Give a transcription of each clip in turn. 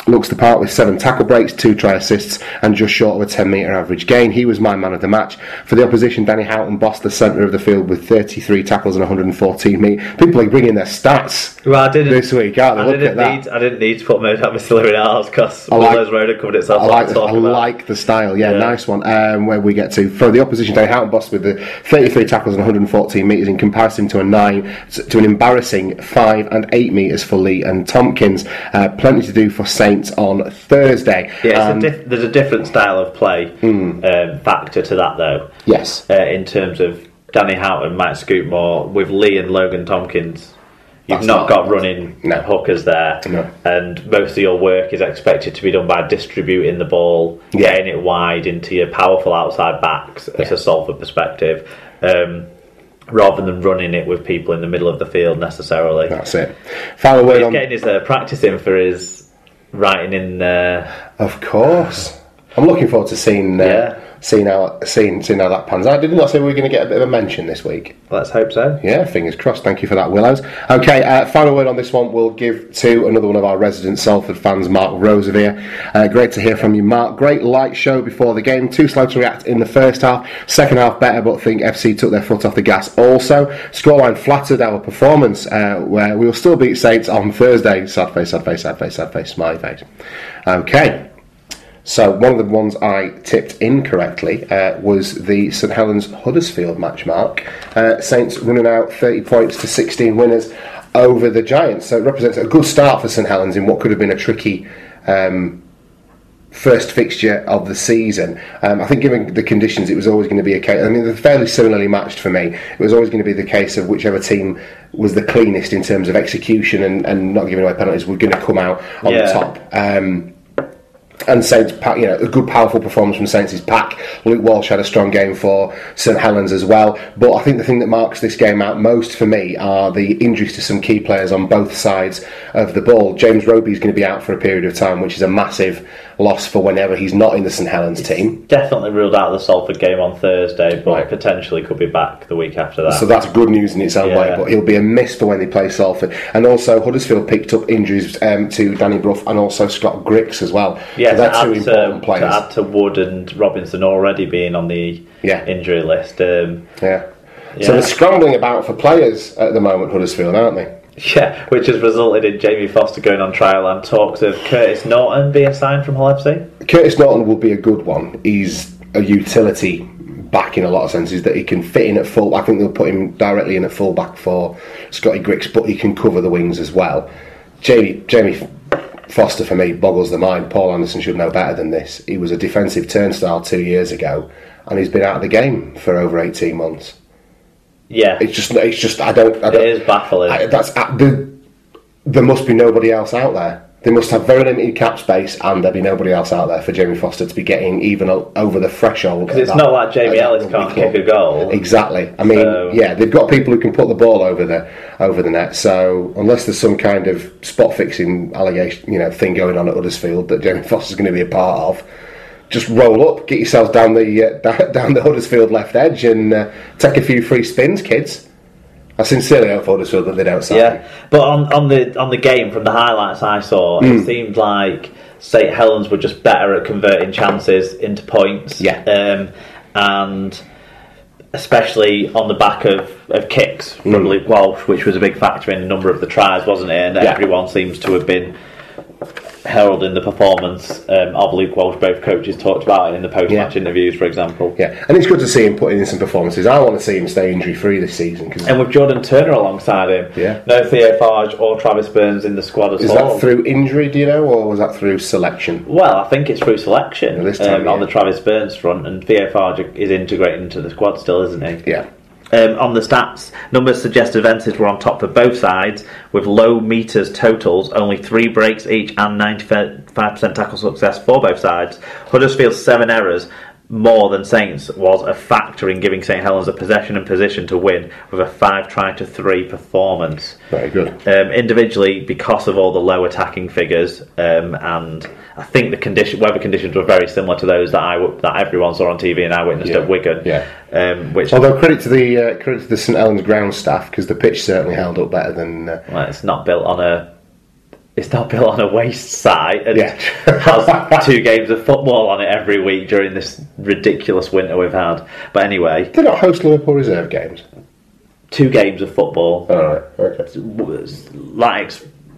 looks the part with 7 tackle breaks, 2 try assists and just short of a 10 metre average gain. He was my man of the match. For the opposition, Danny Houghton bossed the centre of the field with 33 tackles and 114 metres. People are bringing their stats this week, aren't they? Look at that. I didn't need to put Murdoch Mistiller in ours because Willow's Road had covered itself. I like the style, nice one. Where we get to. For the opposition, Danny Houghton bossed with the 33 tackles and 114 metres in comparison to an embarrassing 5 and 8 metres for Lee and Tompkins. Plenty to do for Saints on Thursday. Yeah, there's a different style of play factor to that, though. Yes. In terms of Danny Houghton might scoot more with Lee and Logan Tompkins. You've not got running hookers there, and most of your work is expected to be done by distributing the ball, getting it wide into your powerful outside backs as a Salford perspective, rather than running it with people in the middle of the field necessarily. That's it. Final word on... getting his practice in for his writing in. Of course, I'm looking forward to seeing how that pans out. Didn't I say we were going to get a bit of a mention this week? Let's hope so. Yeah, fingers crossed. Thank you for that, Willows. Okay, final word on this one we'll give to another one of our resident Salford fans, Mark Rosevier. Great to hear from you, Mark. Great light show before the game. Too slow to react in the first half. Second half better, but think FC took their foot off the gas also. Scoreline flattered our performance, where we will still beat Saints on Thursday. Sad face, sad face, sad face, sad face, smiley face. Okay. So one of the ones I tipped incorrectly was the St Helens Huddersfield match, Mark. Saints running out 30 points to 16 winners over the Giants. So it represents a good start for St Helens in what could have been a tricky first fixture of the season. I think given the conditions it was always going to be a case, I mean they're fairly similarly matched for me. It was always going to be the case of whichever team was the cleanest in terms of execution and not giving away penalties were going to come out on the top. And Saints, a good powerful performance from Saints' pack. Luke Walsh had a strong game for St Helens as well. But I think the thing that marks this game out most for me are the injuries to some key players on both sides of the ball. James Roby is going to be out for a period of time, which is a massive loss for whenever he's not in the St Helens team. Definitely ruled out of the Salford game on Thursday, but potentially could be back the week after that. So that's good news in its own way, but he'll be a miss for when they play Salford. And also Huddersfield picked up injuries to Danny Brough and also Scott Griggs as well. Yeah, so they're two important players. To add to Wood and Robinson already being on the injury list. So they're scrambling about for players at the moment, Huddersfield, aren't they? Yeah, which has resulted in Jamie Foster going on trial and talks of Curtis Norton being signed from Hull FC. Curtis Norton will be a good one. He's a utility back in a lot of senses that he can fit in at full. I think they'll put him directly in at full back for Scotty Griggs, but he can cover the wings as well. Jamie Foster for me boggles the mind. Paul Anderson should know better than this. He was a defensive turnstile 2 years ago, and he's been out of the game for over 18 months. Yeah, it's just. I don't. It is baffling. There must be nobody else out there. They must have very limited cap space, and there'll be nobody else out there for Jamie Foster to be getting even over the threshold. Because it's not like Jamie Ellis can't kick a goal. Exactly. I mean, they've got people who can put the ball over the net. So unless there's some kind of spot fixing allegation, thing going on at Huddersfield that Jamie Foster's going to be a part of, just roll up, get yourselves down the Huddersfield left edge, and take a few free spins, kids. I sincerely hope for Huddersfield that they don't sign. Yeah, but on the game, from the highlights I saw, it seemed like St Helens were just better at converting chances into points. Yeah, and especially on the back of kicks from Luke Walsh, which was a big factor in a number of the tries, wasn't it? And everyone seems to have been heralding the performance of Luke Walsh. Both coaches talked about it in the post-match interviews, for example. Yeah, and it's good to see him putting in some performances. I want to see him stay injury-free this season. And with Jordan Turner alongside him, no Theo Farge or Travis Burns in the squad as well. Is that through injury, do you know, or was that through selection? Well, I think it's through selection on the Travis Burns front, and Theo Farge is integrating into the squad still, isn't he? Yeah. On the stats, numbers suggest Juventus were on top for both sides with low meters totals, only 3 breaks each and 95% tackle success for both sides. Huddersfield's 7 errors, more than Saints, was a factor in giving St Helens a possession and position to win with a 5-3 performance. Very good. Individually, because of all the low attacking figures, and I think the weather conditions were very similar to those that everyone saw on TV and I witnessed at Wigan. Yeah. Which, although credit to the St Helens ground staff, because the pitch certainly held up better than. Well, it's not built on a it's not built on a waste site and has 2 games of football on it every week during this ridiculous winter we've had. But anyway, they don't host Liverpool reserve games. 2 games of football. All right, okay. Like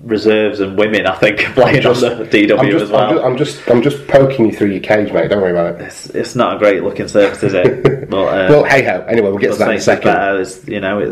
reserves and women, I think, playing on the DW as well. I'm just poking you through your cage, mate. Don't worry about it. It's not a great looking surface, is it? But, well, hey ho. Anyway, we'll get to that in a second.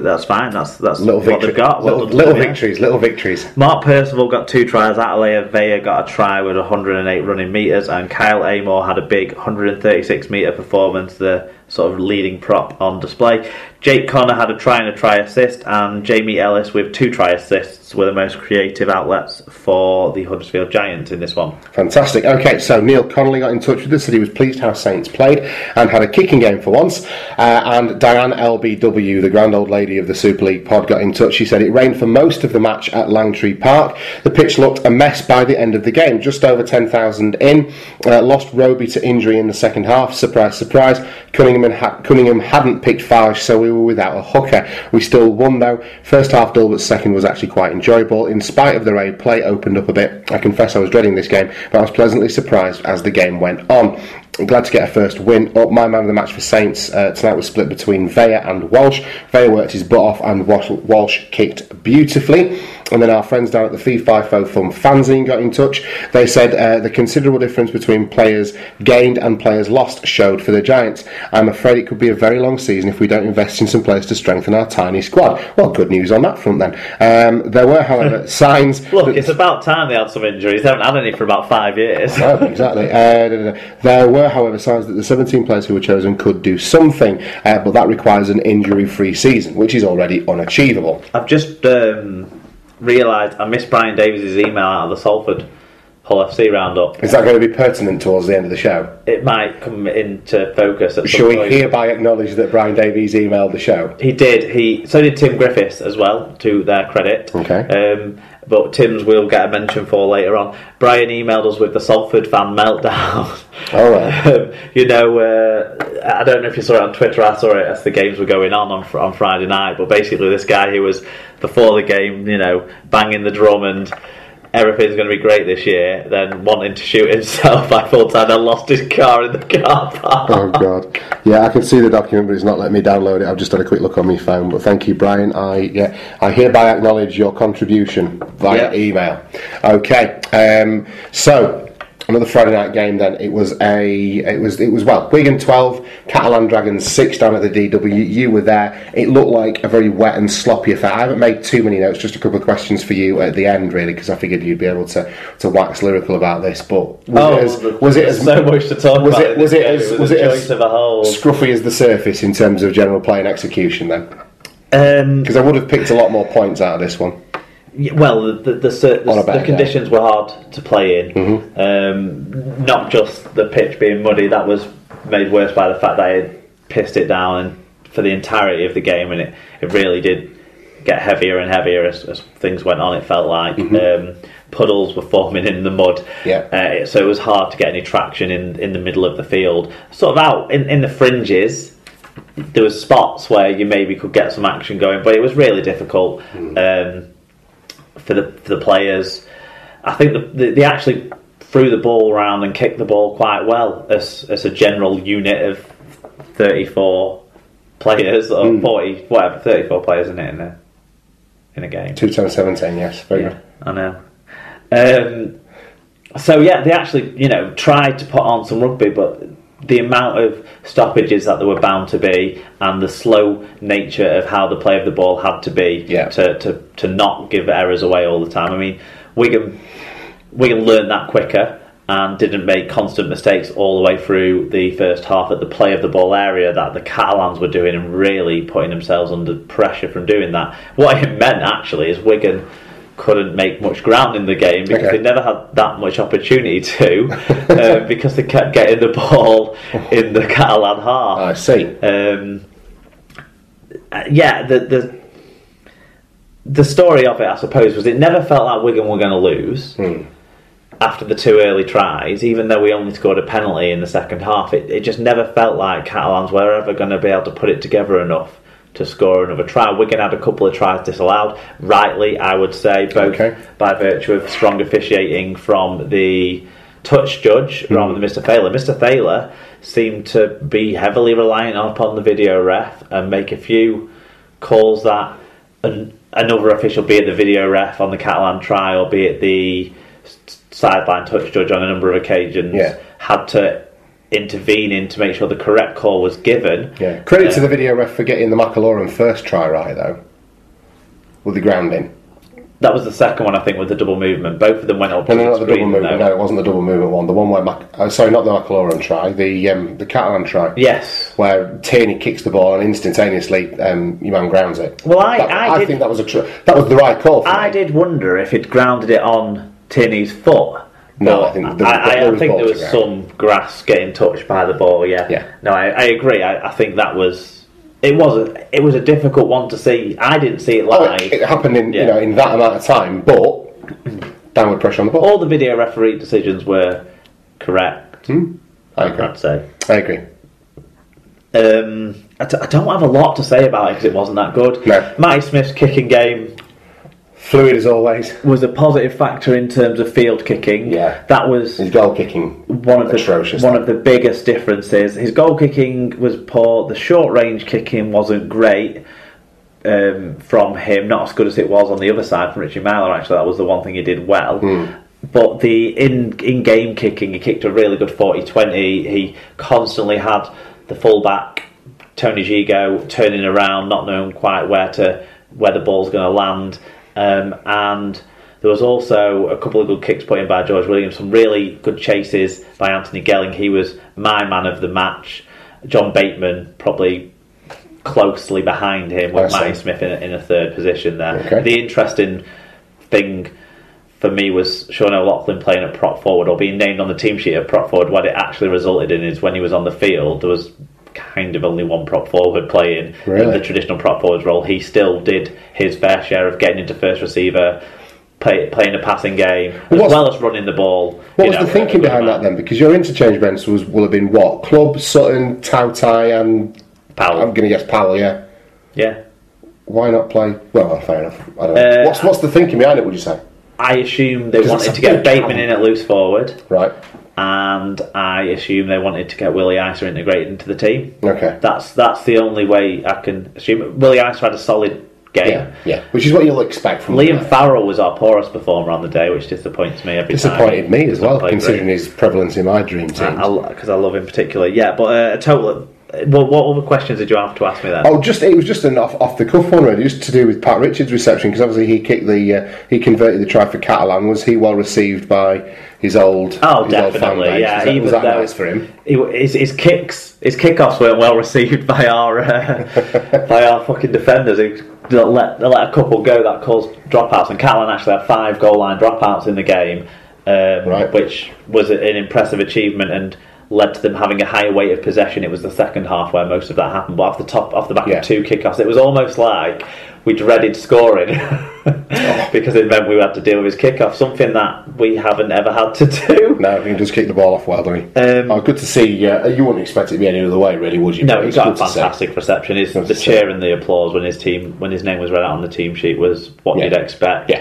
That's fine. That's little what they've got. Little victories. Mark Percival got 2 tries. Atalaya Vea got a try with 108 running metres, and Kyle Amor had a big 136 metre performance. The sort of leading prop on display. Jake Connor had a try and a try assist, and Jamie Ellis with 2 try assists were the most creative outlets for the Huddersfield Giants in this one. Fantastic. Okay, so Neil Connolly got in touch with us, said he was pleased how Saints played and had a kicking game for once. And Diane LBW, the grand old lady of the Super League pod, got in touch. She said it rained for most of the match at Langtree Park. The pitch looked a mess by the end of the game, just over 10,000 in. Lost Roby to injury in the second half. Surprise, surprise. Cunningham hadn't picked Farge, so we were without a hooker. We still won though. First half Dilbert's second was actually quite enjoyable. In spite of the rain, play opened up a bit. I confess I was dreading this game, but I was pleasantly surprised as the game went on. I'm glad to get a first win. My man of the match for Saints tonight was split between Vea and Walsh. Vea worked his butt off and Walsh kicked beautifully. And then our friends down at the Fee FIFO Fun fanzine got in touch. They said the considerable difference between players gained and players lost showed for the Giants. I'm afraid it could be a very long season if we don't invest in some players to strengthen our tiny squad. Well, good news on that front then. There were, however, signs... Look, it's about time they had some injuries. They haven't had any for about 5 years. No, exactly. There were, however, signs that the 17 players who were chosen could do something, but that requires an injury-free season, which is already unachievable. I've just... realised I missed Brian Davies' email out of the Salford Hull FC roundup. Is that going to be pertinent towards the end of the show? It might come into focus at some Shall we point. hereby acknowledge that Brian Davies emailed the show? He did. So did Tim Griffiths as well, to their credit. Okay. But Tim's we'll get a mention for later on. Brian emailed us with the Salford fan meltdown. All right. I don't know if you saw it on Twitter. I saw it as the games were going on Friday night. But basically, this guy who was before the game, banging the drum and everything's going to be great this year, then wanting to shoot himself by full time and lost his car in the car park. Oh God. Yeah, I can see the document, but it's not letting me download it. I've just had a quick look on my phone. But thank you, Brian. I hereby acknowledge your contribution via email. Okay. So another Friday night game then. It was Wigan 12, Catalan Dragons 6 down at the DW. You were there. It looked like a very wet and sloppy affair. I haven't made too many notes, just a couple of questions for you at the end really, because I figured you'd be able to wax lyrical about this. But was it as so much to talk about? Was it as scruffy as the surface in terms of general play and execution then? Because I would have picked a lot more points out of this one. Well, the conditions were hard to play in. Mm-hmm. Not just the pitch being muddy, that was made worse by the fact that I had pissed it down for the entirety of the game, and it really did get heavier and heavier as things went on, it felt like. Mm-hmm. Puddles were forming in the mud, so it was hard to get any traction in the middle of the field. Sort of out in the fringes, there was spots where you maybe could get some action going, but it was really difficult. For the players. I think they actually threw the ball around and kicked the ball quite well as a general unit of 34 players or 40, whatever, 34 players in a game. 2 times 17, yes, very good. I know. So they actually tried to put on some rugby, but the amount of stoppages that there were bound to be and the slow nature of how the play of the ball had to be to not give errors away all the time. I mean, Wigan learned that quicker and didn't make constant mistakes all the way through the first half at the play of the ball area that the Catalans were doing and really putting themselves under pressure from doing that. What it meant actually is Wigan couldn't make much ground in the game because they never had that much opportunity to because they kept getting the ball in the Catalan half. I see. The story of it, I suppose, was it never felt like Wigan were going to lose after the 2 early tries, even though we only scored a penalty in the second half. It just never felt like Catalans were ever going to be able to put it together enough to score another try. Wigan had a couple of tries disallowed, rightly, I would say, both by virtue of strong officiating from the touch judge rather than Mr. Thaler. Mr. Thaler seemed to be heavily reliant upon the video ref and make a few calls that another official, be it the video ref on the Catalan try or be it the sideline touch judge on a number of occasions, had to intervene in to make sure the correct call was given. Credit to the video ref for getting the McAlorum first try right, though, with the grounding. That was the second one, I think, with the double movement. Both of them went up. No, not the double movement. No, it wasn't the double movement one. The one where sorry, not the McAlorum try. The Catalan try. Yes, where Tierney kicks the ball and instantaneously your man grounds it. Well, I think that was that was the right call. I did wonder if he'd grounded it on Tierney's foot. No, I think there was some grass getting touched by the ball. Yeah. No, I agree. I think that was. It was a difficult one to see. I didn't see it live. It happened in in that amount of time, but downward pressure on the ball. All the video referee decisions were correct. I'd say. I agree. I don't have a lot to say about it because it wasn't that good. No. Matty Smith's kicking game, fluid as always, was a positive factor in terms of field kicking. That was his goal kicking. One of the biggest differences. His goal kicking was poor. The short range kicking wasn't great from him. Not as good as it was on the other side from Richie Myler. Actually, that was the one thing he did well. But the in-game kicking, he kicked a really good 40-20. He constantly had the fullback Tony Gigo turning around, not knowing quite where the ball's going to land. And there was also a couple of good kicks put in by George Williams, some really good chases by Anthony Gelling. He was my man of the match. John Bateman probably closely behind him with Matty Smith in a third position there. The interesting thing for me was Sean O'Loughlin playing at prop forward or being named on the team sheet at prop forward. What it actually resulted in is when he was on the field, there was kind of only one prop forward playing in the traditional prop forward role. He still did his fair share of getting into first receiver, playing a passing game, as well as running the ball. What was the thinking behind that then? Because your interchange bench will have been what? Clubb, Sutton, Tautai and Powell. I'm going to guess Powell, yeah. Why not play? Well, fair enough. I don't know. What's the thinking behind it, would you say? I assume they wanted to get Bateman in at loose forward. Right. And I assume they wanted to get Willie Isa integrated into the team. Okay. That's the only way I can assume. Willie Isa had a solid game. Yeah. Which is what you'll expect from Liam Farrell was our poorest performer on the day, which disappoints me every time. Disappointed me as well, considering his prevalence in my dream team. Because I love him particularly. Yeah, but a total. What other questions did you have to ask me then? It was just an off the cuff one really, just to do with Pat Richards' reception, because obviously he converted the try for Catalan. Was he well received by his old definitely, fan base? Yeah. Was that nice for him? His kickoffs weren't well received by our fucking defenders. They let a couple go that caused dropouts, and Catalan actually had 5 goal line dropouts in the game, which was an impressive achievement and led to them having a higher weight of possession. It was the second half where most of that happened, but off the back of 2 kickoffs, it was almost like we dreaded scoring because it meant we had to deal with his kickoff, something that we haven't ever had to do. No, he can just kick the ball off well, doesn't he? Good to see. You wouldn't expect it to be any other way, really, would you? No, he got a fantastic reception. The cheer and the applause when his name was read out on the team sheet was what you'd expect.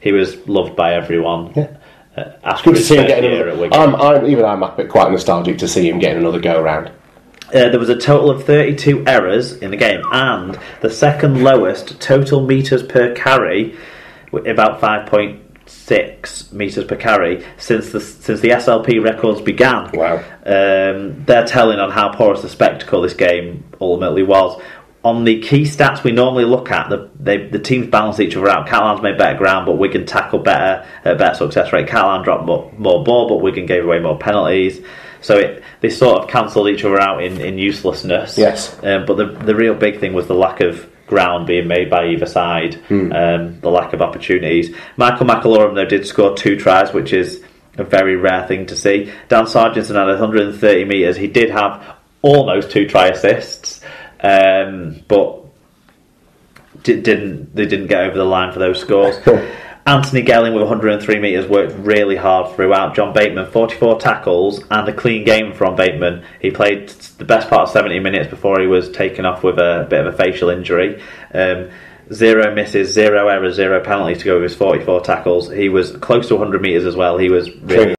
He was loved by everyone. It's good to see him getting another. I'm quite nostalgic to see him getting another go round. There was a total of 32 errors in the game, and the second lowest total metres per carry, about 5.6 metres per carry, since the SLP records began. Wow! They're telling on how porous the spectacle this game ultimately was. On the key stats we normally look at, the teams balance each other out. Catalan's made better ground, but Wigan tackled better success rate. Catalan dropped more ball, but Wigan gave away more penalties. So they sort of cancelled each other out in uselessness. Yes. But the real big thing was the lack of ground being made by either side, the lack of opportunities. Michael McAlorum, though, did score 2 tries, which is a very rare thing to see. Dan Sargentson had 130 metres. He did have almost 2 try assists. But they didn't get over the line for those scores. Anthony Gelling with 103 metres worked really hard throughout. John Bateman, 44 tackles and a clean game from Bateman. He played the best part of 70 minutes before he was taken off with a bit of a facial injury. 0 misses, 0 errors, 0 penalties to go with his 44 tackles. He was close to 100 metres as well. He was really